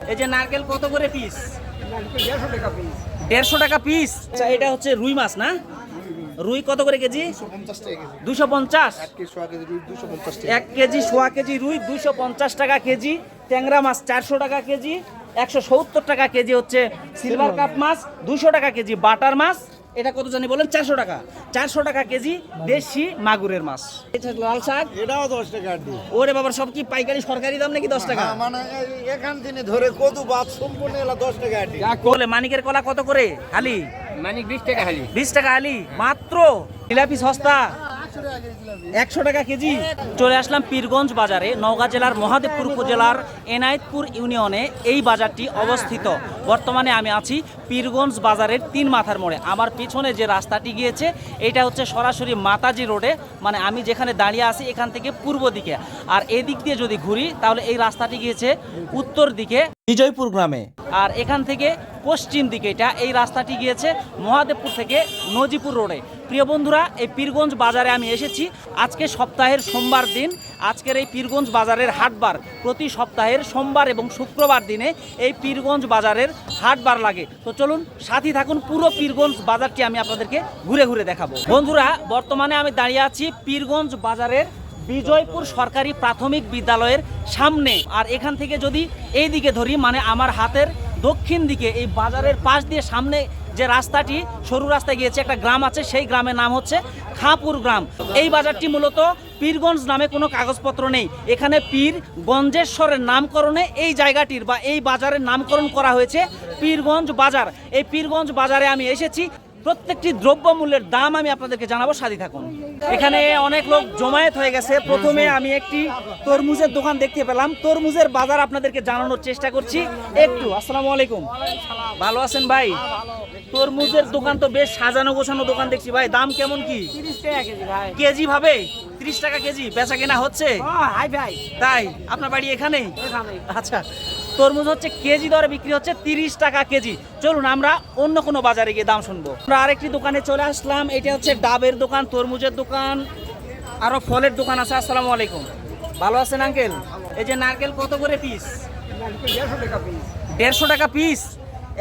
এই যে নারকেল কত করে পিস? 150 টাকা পিস। আচ্ছা, এটা হচ্ছে রুই মাছ না? রুই কত করে কেজি? 250। 1 কেজি সোয়া কেজি রুই 250 টাকা কেজি। ট্যাংরা মাছ 400 টাকা কেজি। 170 টাকা কেজি হচ্ছে সিলভার কাপ মাছ। 200 টাকা কেজি বাটার মাছ। এটা কত জানি বলেন? 400 টাকা। 400 টাকা কেজি দেশি মাগুরের মাছ। এটা লাল শাক, এটাও 10 টাকা আটি। ওরে বাবা, সব কি পাইকারি সরকারি দাম নাকি 10 টাকা? মানে এখান থেকে ধরে কদু বাদ সম্পূর্ণ এলা 10 টাকা আটি। বলে মানিকের কলা কত করে হালি? মানিক 20 টাকা হালি। 20 টাকা হালি মাত্র। জিলাপি সস্তা 100 টাকা কেজি। চলে আসলাম পীরগঞ্জ বাজারে, নওগাঁ জেলার মহাদেবপুর উপজেলার এনায়েতপুর ইউনিয়নে এই বাজারটি অবস্থিত। বর্তমানে আমি আছি পীরগঞ্জ বাজারের 3 মাথার মোড়ে। আমার পিছনে যে রাস্তাটি গিয়েছে এটা হচ্ছে সরাসরি মাতাজি রোডে, মানে আমি যেখানে দাঁড়িয়ে আছি এখান থেকে পূর্ব দিকে। আর এদিক দিয়ে যদি ঘুরি তাহলে এই রাস্তাটি গিয়েছে উত্তর দিকে বিজয়পুর গ্রামে। আর এখান থেকে পশ্চিম দিকে এই রাস্তাটি গিয়েছে মহাদেবপুর থেকে নজিপুর রোডে। প্রিয় বন্ধুরা, এই পীরগঞ্জ বাজারে আমি এসেছি আজকে সপ্তাহের সোমবার দিন। আজকের এই পীরগঞ্জ বাজারের হাটবার প্রতি সপ্তাহের সোমবার এবং শুক্রবার দিনে এই পীরগঞ্জ বাজারের হাটবার লাগে। তো চলুন সাথী থাকুন, পুরো পীরগঞ্জ বাজারটি আমি আপনাদেরকে ঘুরে ঘুরে দেখাবো। বন্ধুরা, বর্তমানে আমি দাঁড়িয়ে আছি পীরগঞ্জ বাজারের বিজয়পুর সরকারি প্রাথমিক বিদ্যালয়ের সামনে। আর এখান থেকে যদি এই দিকে ধরি, মানে আমার হাতের দক্ষিণ দিকে এই বাজারের পাশ দিয়ে সামনে যে রাস্তাটি সরু রাস্তায় গিয়েছে, একটা গ্রাম আছে, সেই গ্রামের নাম হচ্ছে খাঁপুর গ্রাম। এই বাজারটি মূলত পীরগঞ্জ নামে কোনো কাগজপত্র নেই। এখানে পীর গঞ্জেশ্বরের নামকরণে এই জায়গাটির বা এই বাজারের নামকরণ করা হয়েছে পীরগঞ্জ বাজার। এই পীরগঞ্জ বাজারে আমি এসেছি, প্রত্যেকটি দ্রব্যমূল্যের দাম আমি আপনাদেরকে জানাবো, সাথী থাকুন। এখানে অনেক লোক জমায়েত হয়ে গেছে। প্রথমে আমি একটি তরমুজের দোকান দেখতে পেলাম, তরমুজের বাজার আপনাদেরকে জানানোর চেষ্টা করছি একটু। আসসালামু আলাইকুম, ভালো আছেন ভাই? তরমুজের দোকান তো বেশ সাজানো গোছানো দোকান দেখছি ভাই, দাম কেমন কি? 30 টাকা কেজি ভাই। কেজি ভাবে 30 টাকা কেজি বেচা কেনা হচ্ছে? হাই ভাই। তাই? আপনার বাড়ি এখানেই? এখানেই। আচ্ছা, তরমুজ হচ্ছে কেজি দরে বিক্রি হচ্ছে 30 টাকা কেজি। চলুন আমরা অন্য কোনো বাজারে গিয়ে দাম শুনবো। আমরা আরেকটি দোকানে চলে আসলাম, এটা হচ্ছে ডাবের দোকান, তরমুজের দোকান, আরো ফলের দোকান আছে। আসসালামু আলাইকুম, ভালো আছেন আঙ্কেল? এই যে নারকেল কত করে পিস? 150 টাকা পিস।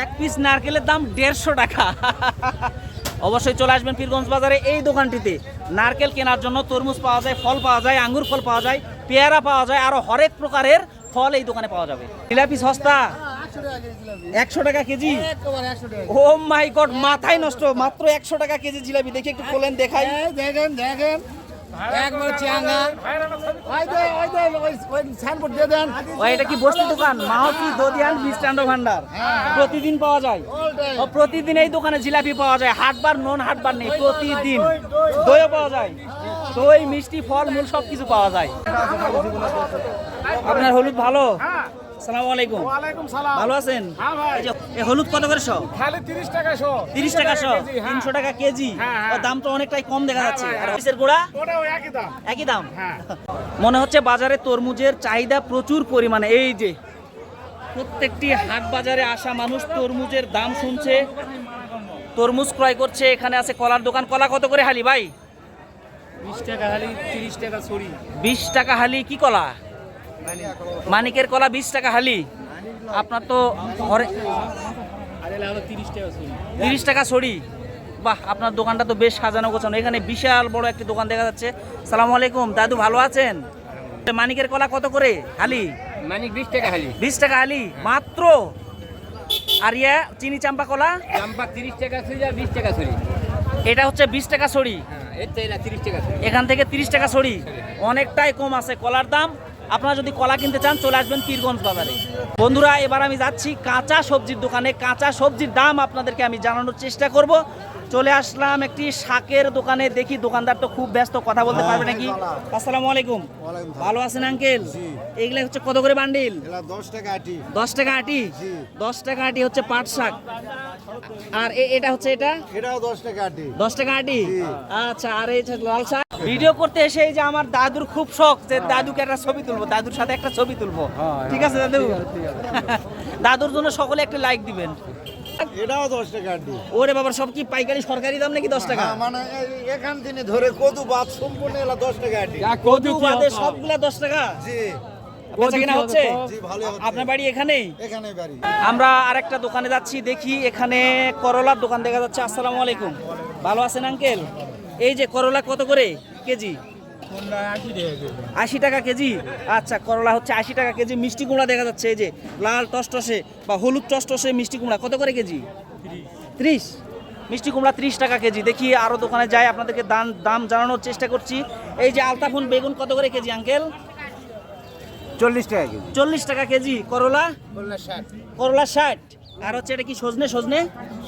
1 পিস নারকেলের দাম 150 টাকা। অবশ্যই চলে আসবেন পীরগঞ্জ বাজারে এই দোকানটিতে নারকেল কেনার জন্য। তরমুজ পাওয়া যায়, ফল পাওয়া যায়, আঙ্গুর ফল পাওয়া যায়, পেয়ারা পাওয়া যায়, আরো হরেক প্রকারের ফল এই দোকানে পাওয়া যাবে। জিলাপি সস্তা 100 টাকা কেজি। ও মাই গড, মাথায় নষ্ট, মাত্র 100 টাকা কেজি জিলাপি। দেখি একটু খোলেন দেখাই। দেখেন দেখেন একবার চিয়াঙ্গা ওই সাইনবোর্ড দিয়ে দেন। ও এটা কি বস্তি দোকান? মাহতি দদিয়ান মিষ্টান্ন ভান্ডার প্রতিদিন পাওয়া যায়। ও প্রতিদিন এই দোকানে জিলাপি পাওয়া যায়, হাটবার নন হাটবার নেই, প্রতিদিন। দইও পাওয়া যায়, দই মিষ্টি ফল মূল সবকিছু পাওয়া যায়। আপনার হলুদ ভালো? আসসালামু আলাইকুম। ওয়ালাইকুম সালাম। ভালো আছেন? হ্যাঁ ভাই। এই যে এই হলুদ কত করে শো? খালি 30 টাকা শো। 30 টাকা শো, 300 টাকা কেজি। ও দাম তো অনেকটাই কম দেখা যাচ্ছে। আর মরিচের গুঁড়া ওটাও একই দাম। একই দাম। হ্যাঁ। মনে হচ্ছে বাজারে তরমুজের চাহিদা প্রচুর পরিমাণে। এই যে প্রত্যেকটি হাট বাজারে আসা মানুষ তরমুজের দাম শুনছে, তরমুজ ক্রয় করছে। এখানে আছে কলার দোকান। কলা কত করে হালি ভাই? 20 টাকা হালি, 30 টাকা ছড়ি। 20 টাকা হালি। কি কলা? মানিকের কলা 20 টাকা হালি। আপনার তো ঘরে আরে লাভ 30 টাকা ছড়ি। 30 টাকা ছড়ি। বাহ, আপনার দোকানটা তো বেশ সাজানো গোছানো। এখানে বিশাল বড় একটি দোকান দেখা যাচ্ছে। সালামু আলাইকুম দাদু, ভালো আছেন? মানিকের কলা কত করে হালি? মানিক 20 টাকা হালি। 20 টাকা হালি মাত্র। আর ইয়া চিনি চাম্পা কলা? চাম্পা 30 টাকা ছড়ি আর 20 টাকা ছড়ি। এটা হচ্ছে 20 টাকা ছড়ি। হ্যাঁ, এর চাইলা 30 টাকা ছড়ি। এখান থেকে 30 টাকা ছড়ি, অনেকটাই কম আছে কলার দাম। আপনারা যদি কলা কিনতে চান চলে আসবেন পীরগঞ্জ বাজারে। বন্ধুরা, এবার আমি যাচ্ছি কাঁচা সবজির দোকানে। কাঁচা সবজির দাম আপনাদেরকে আমি জানানোর চেষ্টা করব। চলে আসলাম একটি শাকের দোকানে, দেখি দোকানদার তো খুব ব্যস্ত, কথা বলতে পারবে নাকি। আসসালামু আলাইকুম, ভালো আছেন আঙ্কেল? এগুলা হচ্ছে কত করে বান্ডিল? 10 টাকা আটি। 10 টাকা আটি। 10 টাকা আটি হচ্ছে পাট শাক। আর এটা হচ্ছে এটাও 10 টাকা আটি। 10 টাকা আটি। আচ্ছা, আর এই লাল শাক। ভিডিও করতে এসে এই যে আমার দাদুর খুব শখ যে দাদুকে একটা ছবি তুলবো, দাদুর সাথে একটা ছবি তুলবো। ঠিক আছে দাদু? দাদুর জন্য সকলে একটা লাইক দিবেন। এটাও 10 টাকা আটি। ওরে বাবা, সব কি পাইকারি সরকারি দাম নাকি 10 টাকা? মানে এখান থেকে ধরে কদু বাদ সম্পূর্ণ এলা 10 টাকা আটি। কদু বাদে সবগুলা 10 টাকা? জি। বেচা কিনা হচ্ছে? জি ভালো হচ্ছে। আপনার বাড়ি এখানেই? এখানেই বাড়ি। আমরা আরেকটা দোকানে যাচ্ছি, দেখি এখানে করলার দোকান দেখা যাচ্ছে। আসসালামু আলাইকুম, ভালো আছেন আঙ্কেল? এই যে করলা কত করে কেজি? 80 টাকা কেজি। আচ্ছা, করলা হচ্ছে 80 টাকা কেজি। মিষ্টি কুমড়া দেখা যাচ্ছে, এই যে লাল টসটসে বা হলুদ টসটসে মিষ্টি কুমড়া কত করে কেজি? 30। মিষ্টি কুমড়া 30 টাকা কেজি। দেখি আরও দোকানে যাই, আপনাদেরকে দাম জানানোর চেষ্টা করছি। এই যে আলতাফুন বেগুন কত করে কেজি আঙ্কেল? 40 টাকা কেজি। 40 টাকা কেজি। করলা? করলা 60। আর হচ্ছে এটা কি সজনে?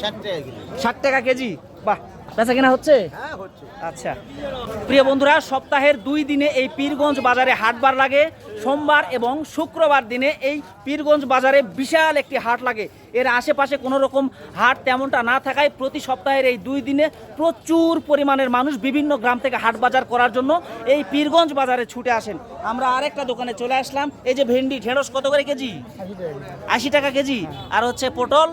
60 টাকা কেজি। 60 টাকা কেজি। বাহ, বেচা কেনা হচ্ছে? হ্যাঁ হচ্ছে। আচ্ছা, প্রিয় বন্ধুরা, সপ্তাহের 2 দিনে এই পীরগঞ্জ বাজারে হাটবার লাগে। সোমবার এবং শুক্রবার দিনে এই পীরগঞ্জ বাজারে বিশাল একটি হাট লাগে। এর আশেপাশে কোনো রকম হাট তেমনটা না থাকায় প্রতি সপ্তাহের এই 2 দিনে প্রচুর পরিমাণের মানুষ বিভিন্ন গ্রাম থেকে হাট বাজার করার জন্য এই পীরগঞ্জ বাজারে ছুটে আসেন। আমরা আরেকটা দোকানে চলে আসলাম। এই যে ভেন্ডি, ঢেঁড়স কত করে কেজি? 80 টাকা কেজি। আর হচ্ছে পটল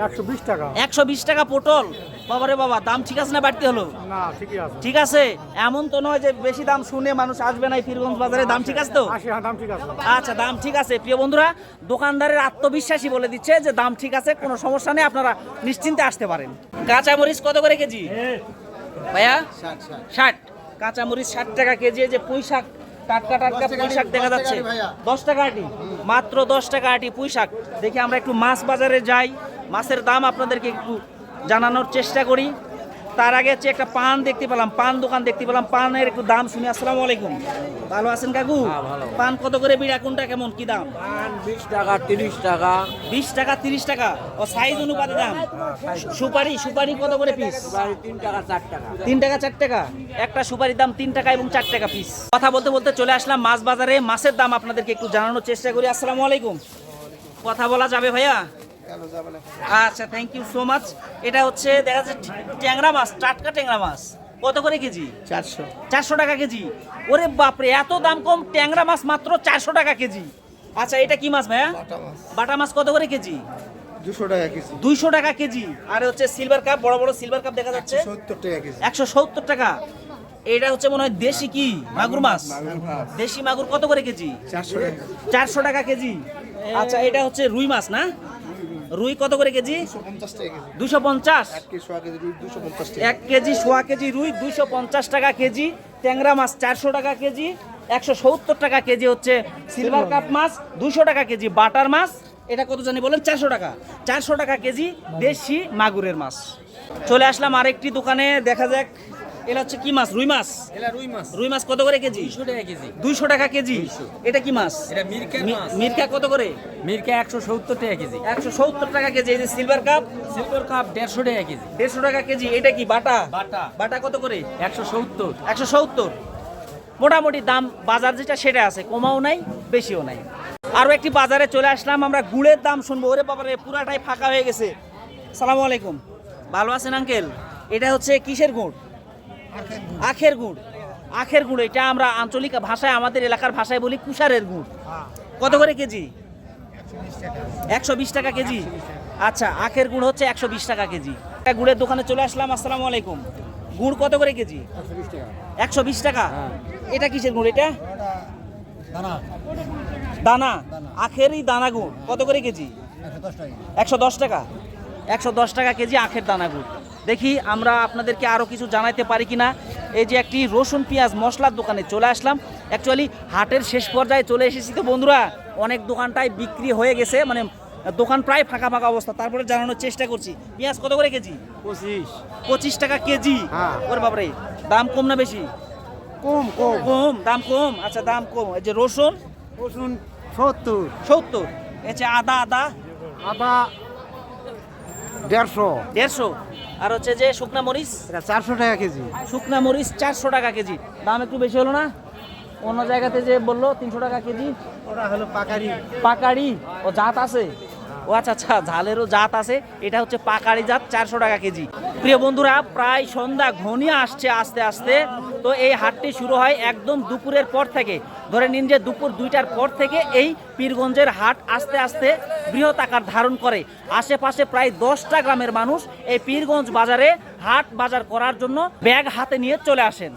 120 টাকা। 120 টাকা পটল। বাবারে বাবা, দাম ঠিক আছে না বাড়তি হলো? না, ঠিকই আছে। ঠিক আছে, এমন তো নয় যে বেশি দাম শুনে মানুষ আসবে না এই পীরগঞ্জ বাজারে। দাম ঠিক আছে তো? হ্যাঁ, দাম ঠিক আছে। আচ্ছা, দাম ঠিক আছে। প্রিয় বন্ধুরা, দোকানদারের আত্মবিশ্বাসী বলে দিচ্ছে যে দাম ঠিক আছে, কোনো সমস্যা নেই, আপনারা নিশ্চিন্তে আসতে পারেন। কাঁচামরিচ কত করে কেজি ভাইয়া? 60। কাঁচামরিচ 60 টাকা কেজি। এই যে পুঁই শাক, টাটকা পুঁই শাক দেখা যাচ্ছে 10 টাকা আটি, মাত্র 10 টাকা আটি পুঁই শাক। দেখি আমরা একটু মাছ বাজারে যাই, মাছের দাম আপনাদেরকে একটু জানানোর চেষ্টা করি। তার আগে হচ্ছে একটা পান দেখতে পেলাম, পান দোকান দেখতে পেলাম, পানের একটু দাম শুনি। আসসালামু আলাইকুম, ভালো আছেন কাকু? পান কত করে বিড়া, কোনটা কেমন কি দাম? 20 টাকা 30 টাকা। 20 টাকা 30 টাকা, ও সাইজ অনুপাতে দাম। সুপারি কত করে পিস? 3 টাকা 4 টাকা। 3 টাকা 4 টাকা। একটা সুপারির দাম 3 টাকা এবং 4 টাকা পিস। কথা বলতে বলতে চলে আসলাম মাছ বাজারে। মাছের দাম আপনাদেরকে একটু জানানোর চেষ্টা করি। আসসালামু আলাইকুম, কথা বলা যাবে ভাইয়া? আচ্ছা, থ্যাংক ইউ সো মাচ। এটা হচ্ছে দেখা যাচ্ছে ট্যাংরা মাছ, টাটকা ট্যাংরা মাছ কত করে কেজি? 400 টাকা কেজি। ওরে বাপরে, এত দাম কম! ট্যাংরা মাছ মাত্র 400 টাকা কেজি। আচ্ছা, এটা কি মাছ ভাইয়া? বাটা মাছ কত করে কেজি? 200 টাকা কেজি। 200 টাকা কেজি। আর হচ্ছে সিলভার কাপ, বড় বড় সিলভার কাপ দেখা যাচ্ছে 70 টাকা কেজি। 170 টাকা। এটা হচ্ছে মনে হয় দেশি কি মাগুর মাছ? দেশি মাগুর কত করে কেজি? 400 টাকা কেজি। আচ্ছা, এটা হচ্ছে রুই মাছ না? রুই কত করে কেজি? 250 টাকা কেজি। 250। 1 কেজি সোয়া কেজি 250 টাকা। 1 কেজি সোয়া কেজি রুই 250 টাকা কেজি। ট্যাংরা মাছ 400 টাকা কেজি। 170 টাকা কেজি হচ্ছে সিলভার কাপ মাছ। 200 টাকা কেজি বাটার মাছ। এটা কত জানি বলেন? 400 টাকা। 400 টাকা কেজি দেশি মাগুরের মাছ। চলে আসলাম আরেকটি দোকানে, দেখা যাক এটা হচ্ছে কি মাছ? রুই মাছ। রুই মাছ কত করে কেজি? 200 টাকা কেজি। 200 টাকা কেজি। এটা কি মাছ? এটা মিরকা মাছ। মিরকা কত করে? মিরকা 170 টাকা কেজি। 170 টাকা কেজি। এই যে সিলভার কাপ, সিলভার কাপ 150 টাকা কেজি। 150 টাকা কেজি। এটা কি বাটা? বাটা। বাটা কত করে? 170। 170। মোটামুটি দাম বাজার যেটা সেটা আছে, কমাও নাই বেশিও নাই। আরও একটি বাজারে চলে আসলাম আমরা, গুড়ের দাম শুনবো। ওরে বাবারে, পুরাটাই ফাঁকা হয়ে গেছে। সালামু আলাইকুম, ভালো আছেন আঙ্কেল? এটা হচ্ছে কিসের গুড়? আখের গুড়। আখের গুড়, এটা আমরা আঞ্চলিক ভাষায়, আমাদের এলাকার ভাষায় বলি কুষারের গুড়। কত করে কেজি? 120 টাকা কেজি। আচ্ছা, আখের গুড় হচ্ছে 120 টাকা কেজি। একটা গুড়ের দোকানে চলে আসলাম। আসসালামু আলাইকুম, গুড় কত করে কেজি? 120 টাকা। এটা কিসের গুড়? এটা দানা, আখেরই দানা গুড়। কত করে কেজি? 110 টাকা। 110 টাকা কেজি আখের দানা গুড়। দেখি আমরা আপনাদেরকে আরও কিছু জানাইতে পারি কিনা। এই যে একটি রসুন পেঁয়াজ মশলার দোকানে চলে আসলাম। অ্যাকচুয়ালি হাটের শেষ পর্যায়ে চলে এসেছি তো বন্ধুরা, অনেক দোকানটাই বিক্রি হয়ে গেছে, মানে দোকান প্রায় ফাঁকা ফাঁকা অবস্থা। তারপরে জানানোর চেষ্টা করছি। পেঁয়াজ কত করে কেজি? 25 টাকা কেজি। ওরে বাবারে, দাম কম না বেশি? কম, দাম কম। আচ্ছা, দাম কম। এই যে রসুন 70। এই যে আদা 150। আর হচ্ছে যে শুকনা মরিচ 400 টাকা কেজি। শুকনা মরিচ 400 টাকা কেজি। দাম একটু বেশি হলো না? অন্য জায়গাতে যে বললো 300 টাকা কেজি। ওরা হলো পাকাড়ি। ও জাত আছে? ও আচ্ছা, ঝালেরও জাত আছে। এটা হচ্ছে পাকাড়ি জাত, 400 টাকা কেজি। প্রিয় বন্ধুরা, প্রায় সন্ধ্যা ঘনিয়ে আসছে আস্তে আস্তে। তো এই হাটটি শুরু হয় একদম দুপুরের পর থেকে। ধরে নিন যে দুপুর 2টার পর থেকে এই পীরগঞ্জের হাট আস্তে আস্তে বৃহৎ আকার ধারণ করে। আশেপাশে প্রায় 10টা গ্রামের মানুষ এই পীরগঞ্জ বাজারে হাট বাজার করার জন্য ব্যাগ হাতে নিয়ে চলে আসেন।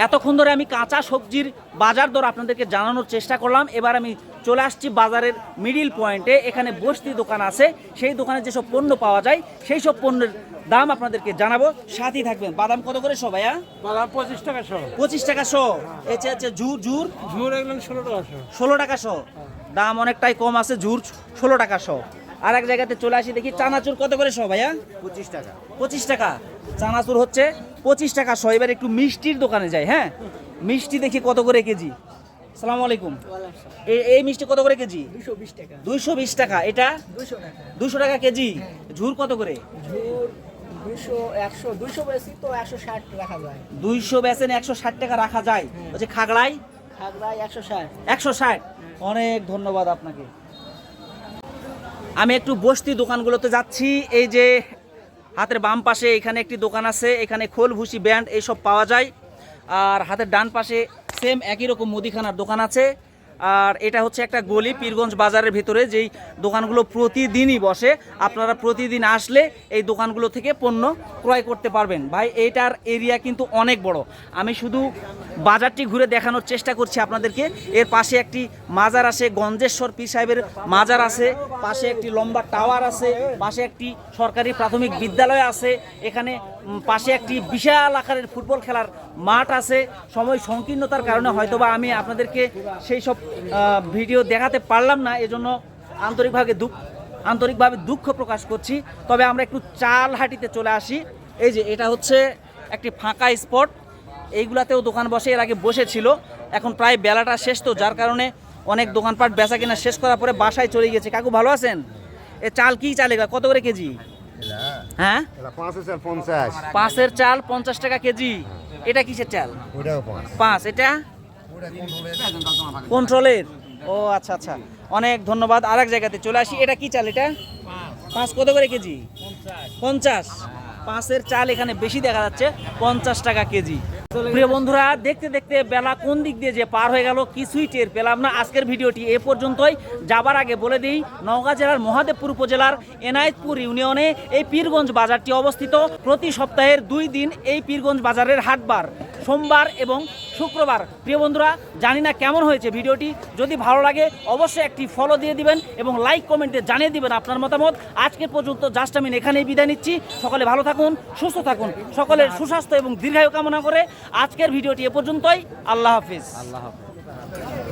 এতক্ষণ ধরে আমি কাঁচা সবজির বাজার দর আপনাদেরকে জানানোর চেষ্টা করলাম। এবার আমি চলে আসছি বাজারের মিডিল পয়েন্টে। এখানে বস্তি দোকান আছে, সেই দোকানে যেসব পণ্য পাওয়া যায় সেই সব পণ্যের দাম আপনাদেরকে জানাবো, সাথেই থাকবেন। বাদাম কত করে শো ভাইয়া? বাদাম 25 টাকা শো। 25 টাকা শো। আচ্ছা আচ্ছা, ঝুর ঝুর ঝুর এগুলো 16 টাকা শো। 16 টাকা শো। দাম অনেকটাই কম আছে, ঝুর 16 টাকা শো। আর এক জায়গাতে চলে আসি, দেখি চানাচুর কত করে শো ভাইয়া? 25 টাকা। 25 টাকা চানাচুর হচ্ছে 25 টাকা শো। এবার একটু মিষ্টির দোকানে যাই। হ্যাঁ, মিষ্টি দেখি কত করে কেজি। আসসালামু আলাইকুম। এই মিষ্টি কত করে কেজি? 220 টাকা। 220 টাকা। এটা 200 টাকা। 200 টাকা কেজি। ঝুর কত করে? ঝুর 200 100 200 বেশি তো 160 রাখা যায়। 200 বেচেন, 160 টাকা রাখা যায়। হচ্ছে খাগড়াই খাগড়ায় 160। 160। অনেক ধন্যবাদ আপনাকে। আমি একটু বস্তি দোকানগুলোতে যাচ্ছি। এই যে হাতের বাম পাশে এখানে একটি দোকান আছে, এখানে খোল ভুসি ব্যান্ড এইসব পাওয়া যায়। আর হাতের ডান পাশে সেম একই রকম মুদিখানার দোকান আছে। আর এটা হচ্ছে একটা গলি পীরগঞ্জ বাজারের ভিতরে, যেই দোকানগুলো প্রতিদিনই বসে। আপনারা প্রতিদিন আসলে এই দোকানগুলো থেকে পণ্য ক্রয় করতে পারবেন। ভাই এইটার এরিয়া কিন্তু অনেক বড়। আমি শুধু বাজারটি ঘুরে দেখানোর চেষ্টা করছি আপনাদেরকে। এর পাশে একটি মাজার আছে, গঞ্জেশ্বর পীর সাহেবের মাজার আছে, পাশে একটি লম্বা টাওয়ার আছে, পাশে একটি সরকারি প্রাথমিক বিদ্যালয় আছে, এখানে পাশে একটি বিশাল আকারের ফুটবল খেলার মাঠ আছে। সময় সংকীর্ণতার কারণে হয়তোবা আমি আপনাদেরকে সেই সব ভিডিও দেখাতে পারলাম না, এজন্য আন্তরিকভাবে দুঃখ প্রকাশ করছি। তবে আমরা একটু চালহাটিতে চলে আসি। এই যে এটা হচ্ছে একটি ফাঁকা স্পট, এইগুলাতেও দোকান বসে, এর আগে বসেছিল। এখন প্রায় বেলাটা শেষ, তো যার কারণে অনেক দোকানপাট বেচা কেনা শেষ করার পরে বাসায় চলে গেছে। কাকু ভালো আছেন? এ চাল কি চাল, এগুলা কত করে কেজি? হ্যাঁ, 550। 5-এর চাল 50 টাকা কেজি। এটা কিসের চাল? ওটাও 5। 5। এটা কন্ট্রোলের। ও আচ্ছা আচ্ছা, অনেক ধন্যবাদ। আর এক জায়গাতে চলে আসি। এটা কি চাল? এটা 5 কত করে কেজি? 50। 5-এর চাল এখানে বেশি দেখা যাচ্ছে, 50 টাকা কেজি। প্রিয় বন্ধুরা, দেখতে দেখতে বেলা কোন দিক দিয়ে যে পার হয়ে গেল কিছুই টের পেলাম না। আজকের ভিডিওটি এ পর্যন্তই। যাবার আগে বলে দিই, নওগাঁ জেলার মহাদেবপুর উপজেলার এনায়েতপুর ইউনিয়নে এই পীরগঞ্জ বাজারটি অবস্থিত। প্রতি সপ্তাহের 2 দিন এই পীরগঞ্জ বাজারের হাটবার, সোমবার এবং শুক্রবার। প্রিয় বন্ধুরা, জানি না কেমন হয়েছে ভিডিওটি। যদি ভালো লাগে অবশ্যই একটি ফলো দিয়ে দিবেন এবং লাইক কমেন্টে জানিয়ে দিবেন আপনার মতামত। আজকের পর্যন্ত জাস্ট আমি এখানেই বিদায় নিচ্ছি। সকলে ভালো থাকুন, সুস্থ থাকুন, সকলের সুস্বাস্থ্য এবং দীর্ঘায়ু কামনা করে আজকের ভিডিওটি এ পর্যন্তই। আল্লাহ হাফিজ। আল্লাহ হাফেজ।